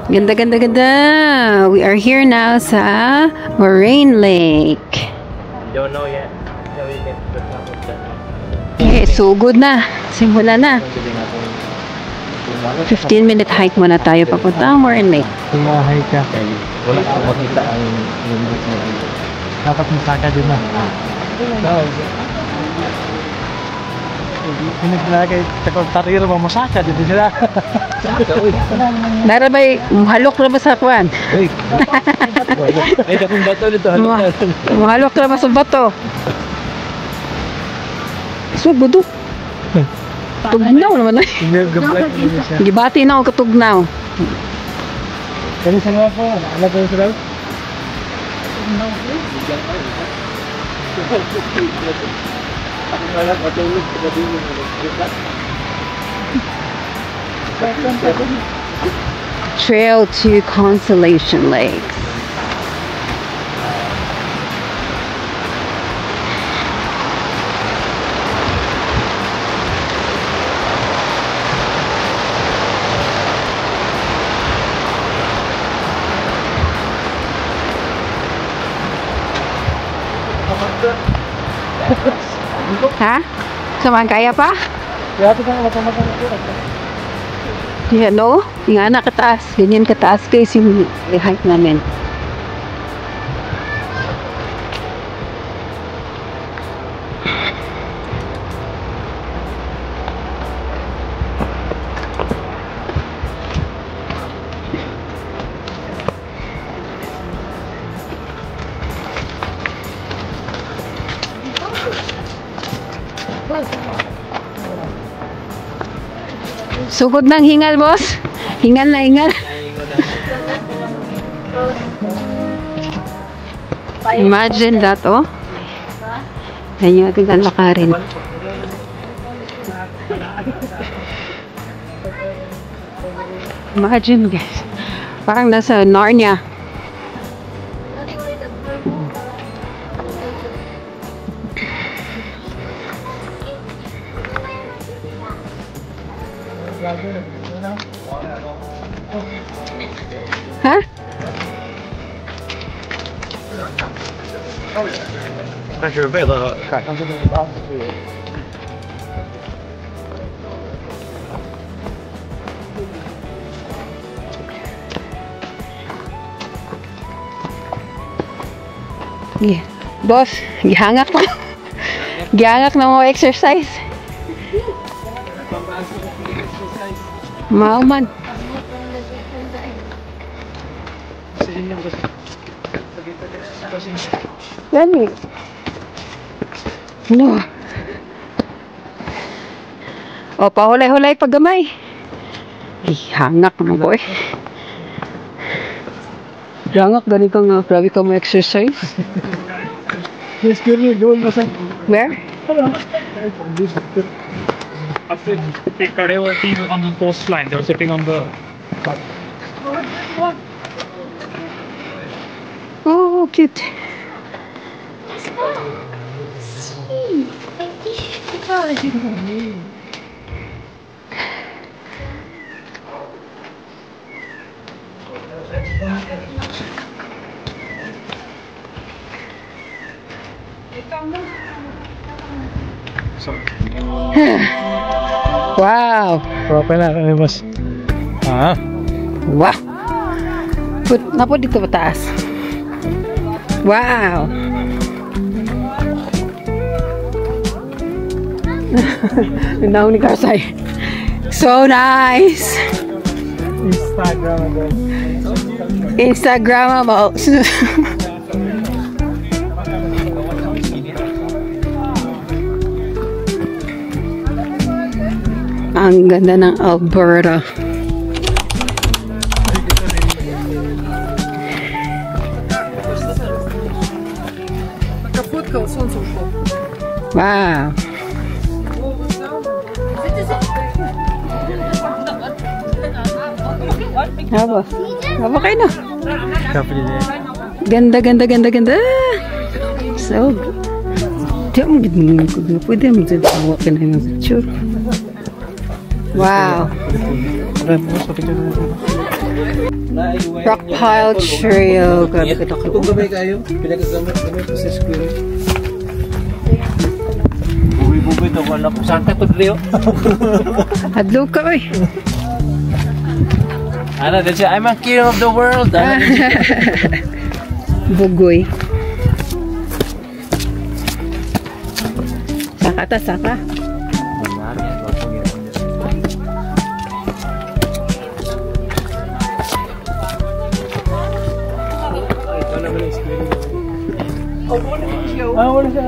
Ganda, ganda, ganda. We are here now sa Moraine Lake. Don't know yet. Okay, so good na. Simula na. 15-minute hike muna tayo papunta ang Moraine Lake. Hike ka. Wala ko makita ang lindot mo. Dapat masaka din na. Pinaglagay takot tariro mo masaka din sila. Nara bay halok na ba sa kuan? Ay dakong bato dito. Halok na ba sa bato? So budok. Tugnaw naman ay. Gibati na ako katugnaw. Kani sa nga po, ano po sila? Tugnaw. Ako wala matulog sa gabi mo. Trail to Consolation Lakes. Ha? Samahan kaya pa? Yan no? Yung anak kataas. Ganyan kataas guys yung hike namin. Sugod ng hingal, boss. Hingal na hingal. Imagine that, oh. Yan yung ating lakarin. Imagine, guys. Parang nasa Narnia. Huh? Kanske du vet att kanske det är Yeah. Boss, gihangak mo. Gihangak na mo exercise. Mauman. Gani. No. O, pahulay-hulay pag gamay. Ay, hangak naman boy. Hangak, gani ka nga. Grabe ka mo exercise. Yes, good. Where? After they were on the coastline, they were sitting on the. Oh, cute. Wow. Proper na kami mas. Ah. Wow. Napo dito pataas. Wow. Now ni Karsay. So nice. Instagrammable. Ang ganda ng Alberta. Wow. Haba kayo na. Ganda, ganda, ganda, ganda. So, pwede mo dyan tawa ka na yung picture. Wow. Rockpile Trail. Grabe ka Kung gamay kayo, pinagagamay po sa square. Buboy ito, wala po. Saan ka ito, Leo? Hadlo ka, oy. Ano, din siya, I'm a king of the world. Bugoy. Saka ta, saka. Wala siya.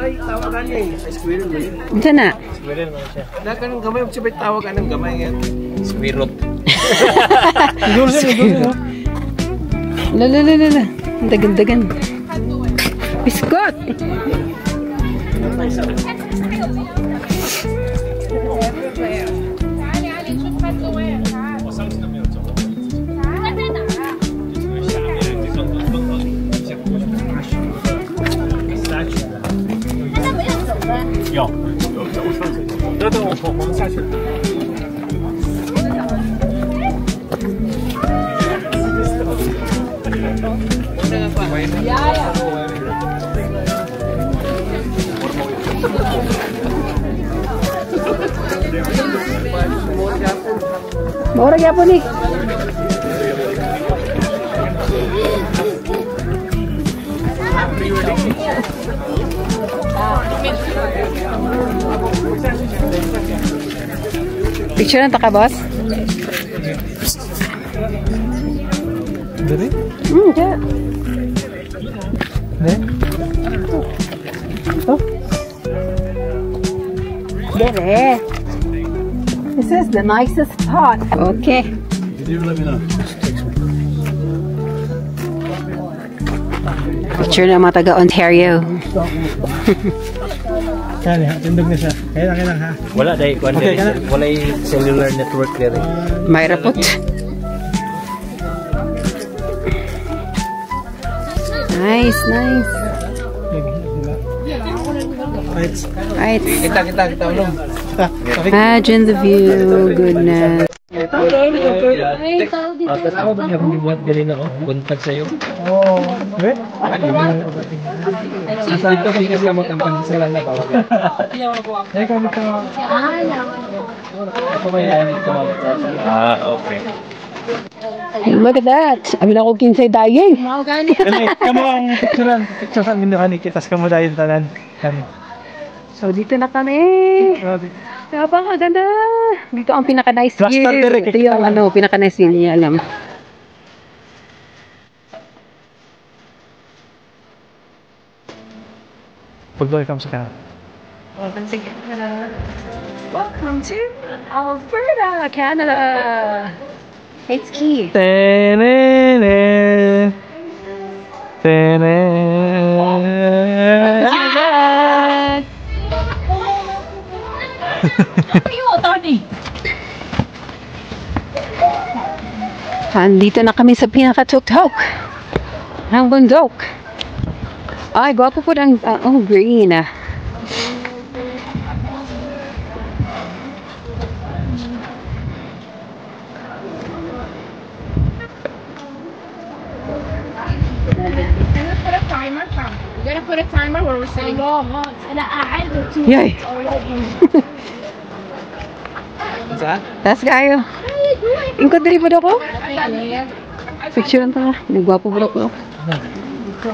Tawagan niya eh. Squirrel mo yun. Diyan na. Squirrel mo siya. Nakanong gamay, siya ba'y tawagan ng gamay yan? Squirrel. Lala. Dagan-dagan. Biskot! Mura gyapon ni. Picture na ka, boss? Dari? Yeah. Oh? Dere. This is the nicest spot. Okay. Did you let me know? Picture na mga taga-Ontario. Kaya, tindog na siya. Kaya lang ha. Wala dahil kung wala yung cellular network there. May rapot. Nice. Right. Kita ulo. Imagine the view. Goodness. Ako ba niya kung dibuhat galing ako? Buntag sa'yo. Oo. Eh? Saan ito kasi kasama ang pangsalan na bawag. Eh, kami ito. Ako may namin ito. Okay. Look at that. Abi na ko kinsay dayeng. Kamu ang picturean nyo kaniki. Tas kamu dahil tanan. So dito na kami. Napakaganda. Dito ang pinaka-nice view. Ito yung pinaka-nice view niya alam. Welcome sa kanal. Welcome to Alberta, Canada. It's key. Andito na kami sa pinaka-tuktok ng bundok. Ay, gwapo po ng green. We're gonna put a timer where we're saying Yay! Tas kayo. Ingkod dali po ako. Picture lang ta. Nagwapo po ako.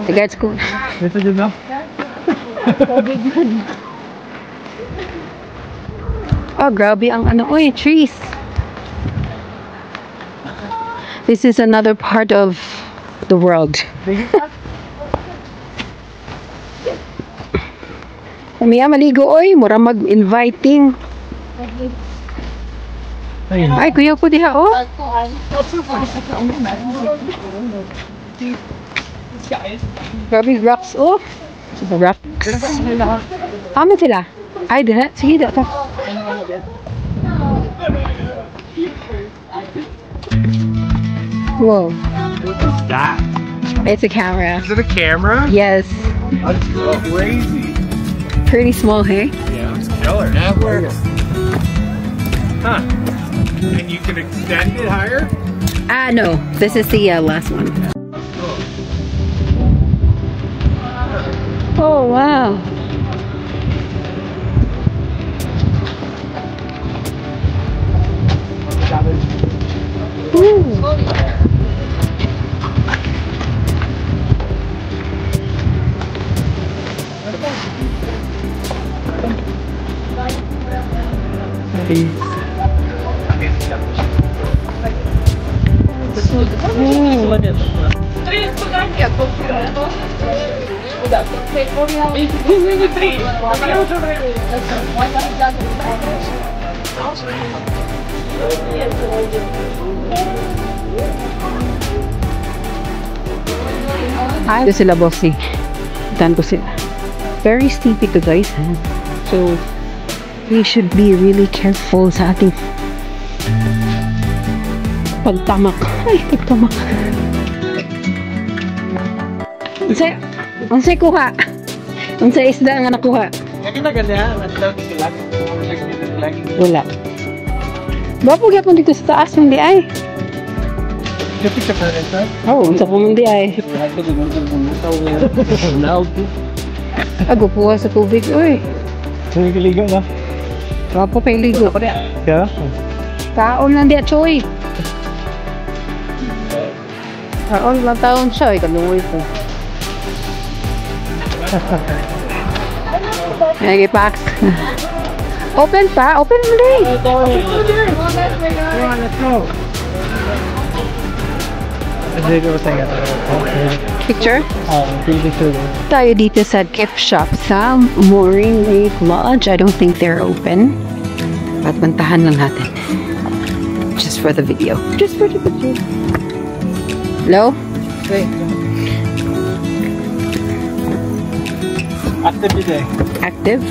Tagad ko. Dito dyan na. Oh, grabe ang trees. This is another part of the world. Kamiya maligo oy, mura mag-inviting. Ay, kuya ko diha oh. Grabe rocks oh. Rocks. Amin sila. Ay, diha. Sige, diha. Whoa. What's that? It's a camera. Is it a camera? Yes. That's crazy. Pretty small, hey? Yeah, it's killer. That works. Huh. And you can extend it higher? No. This is the last one. Oh, wow. Ooh. Ito sila, bossy. Tan ko sila. Very steep ito, guys. So, we should be really careful sa ating pagtamak. Ay, pagtamak. Unsay kuha? Unsay isda nga nakuha? Wala. Bapo gyapon dito sa taas yung di ay. Oh, unsa po mong di ay. Ago puha sa tubig, oy. Ligo na. Bapo pa iligo. Kaya? Kaon lang diya, choy. Kaon lang taon siya, ikalungoy ko. Lagi packs. Open pa, open mo din. Picture? Tayo dito sa gift shop sa Mooring Lake Lodge. I don't think they're open. At bantahan lang natin. Just for the video. Just for the video. Hello? Wait. Active today. Active?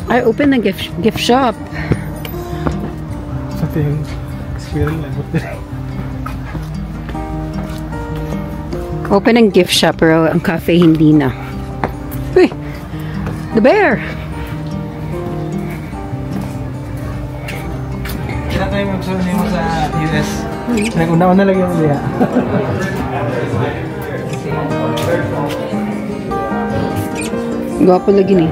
I opened the gift shop. Sa yung squirrel na. Open ang gift shop pero ang cafe hindi na. Uy! The bear! Kailan tayo magsunod mo sa US? Nag-una-una lang yung liya. Gwapo lagi ni.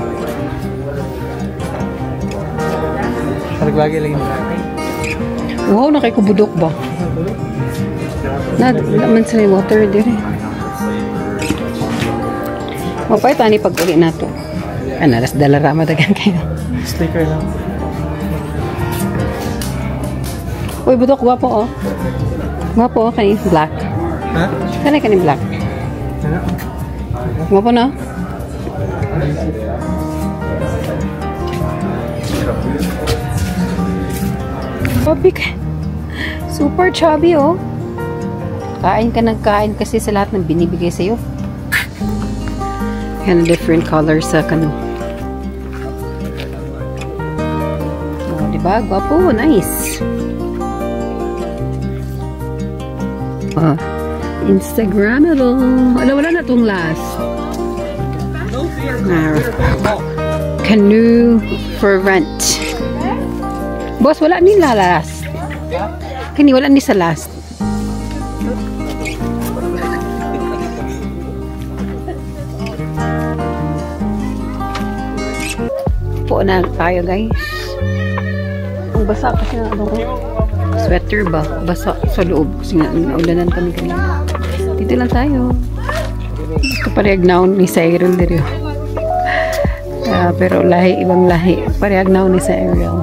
Nagbagi lagi. Wow, nakikubudok ba? Naman sa water dire. Mapay tani pag uli na to. Nas dalara madagan kayo. Sticker lang. Uy, budok, gwapo oh. Gwapo oh, kani black. Ha? Kani black. Gwapo na? Chubby ka. Super chubby oh. Kain ka ng kain kasi sa lahat ng binibigay sa'yo. Yan, different colors sa kano. Oh, diba? Gwapo, nice. Oh, Instagrammable. Wala na itong last. Canoe for rent. Boss, wala nila last. Kani, wala ni sa last. Po na tayo, guys. Ang basa kasi na ano ko. Sweater ba? Basa sa loob. Kasi nga, naulanan kami kanina. Dito lang tayo. Kaparehag naon ni Cyril dito. Pero lahi, ibang lahi. Parehag naon ni Cyril.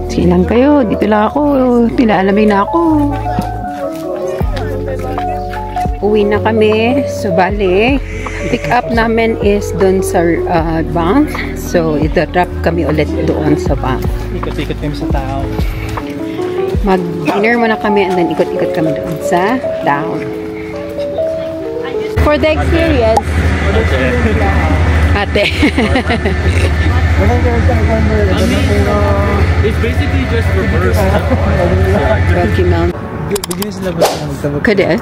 Sige lang kayo. Dito lang ako. Pinaalamig na ako. Uwi na kami. So, bali, pick up namin is doon sa bank. So, ito-drop kami ulit doon sa bank. Ikot-ikot kami sa tao. Mag-dinner muna kami and then ikot-ikot kami doon sa down. For the experience. Ate. It's basically just reverse. Rocky Mount. Bigyan sila ba ng magtabot? Kada eh?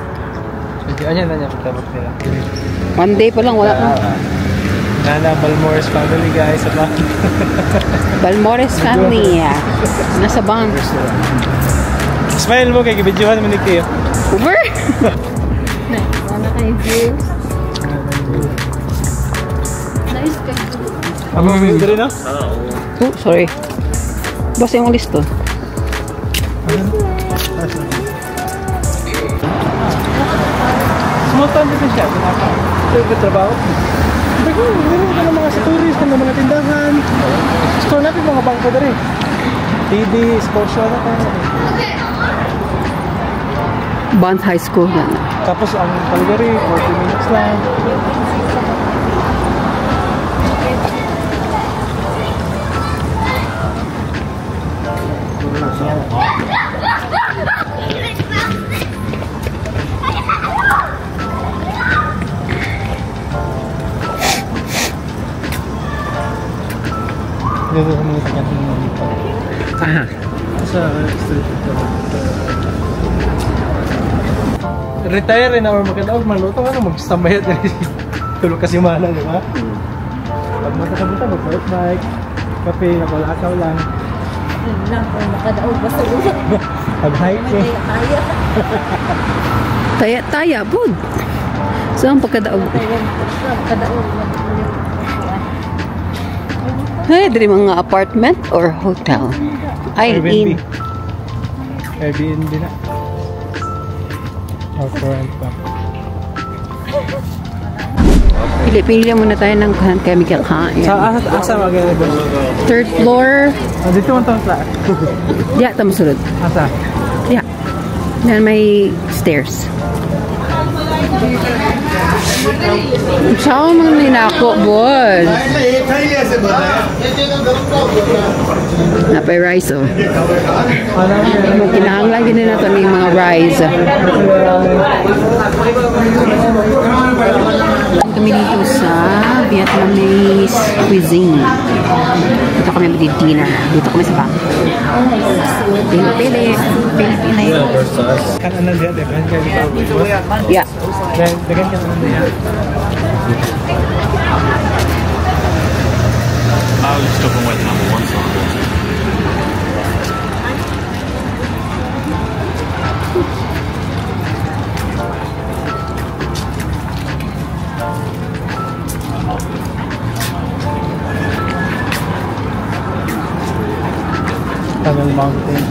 Ano yan magtabot nila? One day pa lang, wala ka. Nana Balmores family guys. Balmores family. Nasa bang. Smile mo kay gibidyohan mo ni Kio. Uber? Wala kayo views. Nice ka. Amo mo diri no? Oh, sorry. Basta yung listo. Small town dito siya. Ito yung trabaho. Meron ka ng mga stories, ng mga tindahan. Store natin mga bangko dali. TV, sports show na tayo. Bond High School yan. Tapos ang Calgary, 40 minutes lang. Dito sa mga taga-tingin mo dito. Sa street ito. Retire rin or magkadaog, maluto ka na, mag-stambayat na tulog kasi mana, di ba? Pag matakabuta, mag-work bike, kape, nakulakaw lang. Yun lang, kung makadaog, basta ulit. Pag-hiking. Taya, bud. Saan pagkadaog? Makadaog. Hey, dari mga apartment or hotel? Ay, Airbnb. in. Airbnb na. Or for rent pa. Pili muna tayo ng chemical kain. Asa mag-airbnb? Third floor. Dito mo itong flat. Yeah, tama sunod. Asa? Yeah. Yan may stairs. Saan mga ninako, boss? Napay rice, oh. Kinahanglan din na ito ng mga rice. Kami dito sa Vietnamese cuisine. Dito kami mag-dinner. Dito kami sa bang. Pili-pili. Kan ano diyan, dekan kayo dito. Yeah. Dekan ka naman diyan. I was still going with number one song. Tunnel Mountain.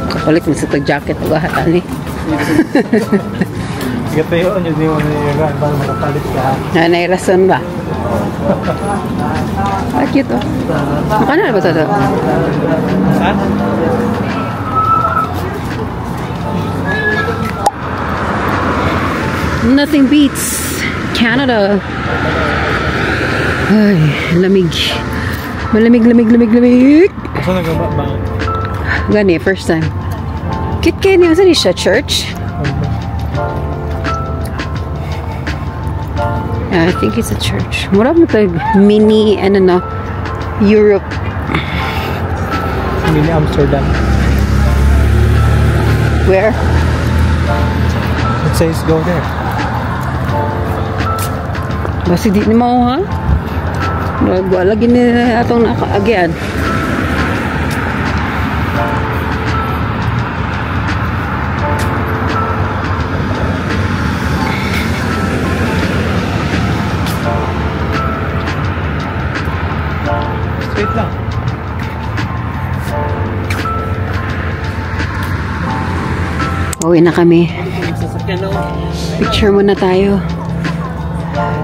Kapalit mo sa tag-jacket o gahatan eh. Sige tayo, yun yung mga para makapalit ka. Nanay rason ba? Ah, cute oh. Makana na ba ito? Saan? Nothing beats Canada. Ay, lamig. Malamig. Saan nagaba ba? Gani, first time. Cute kayo niya. Saan siya? Church? I think it's a church. Mura mo ito mini, Europe. Mini Amsterdam. Where? It says go there. Basi di mo, ha? Wala gini atong nakaagyan. Straight lang. Uwi na kami. Picture muna tayo.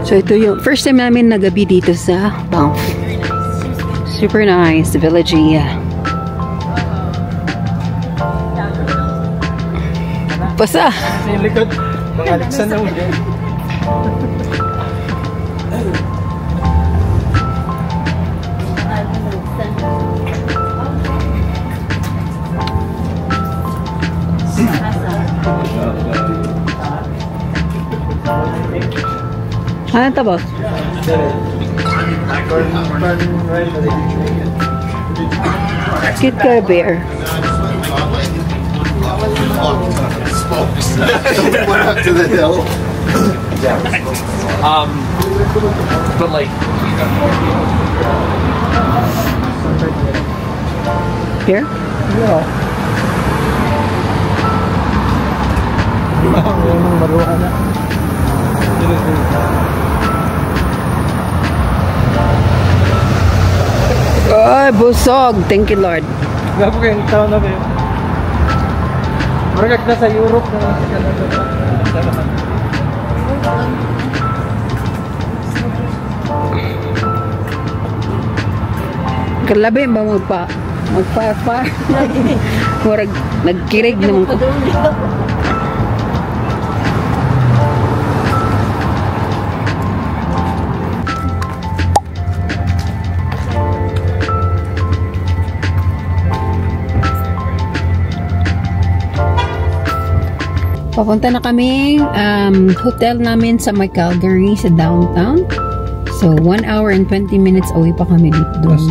So ito yung first time namin nagabi dito sa Banff. Super nice, the Villagia. Pasa! Sa yung likod, mga Alexan na uli. Ano ito ba? Cute ka bear. Went up to the hill. But like, Here? Yeah. Yung maruha na. Ay, busog. Thank you, Lord. Gabo kayo, taon na ba yun? Maragag na sa Europe na sa Canada. Kalabi ba magpa murag nagkirig naman ko. Papunta na kaming hotel namin sa may Calgary sa downtown. So 1 hour and 20 minutes away pa kami dito, guys.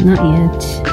Not yet.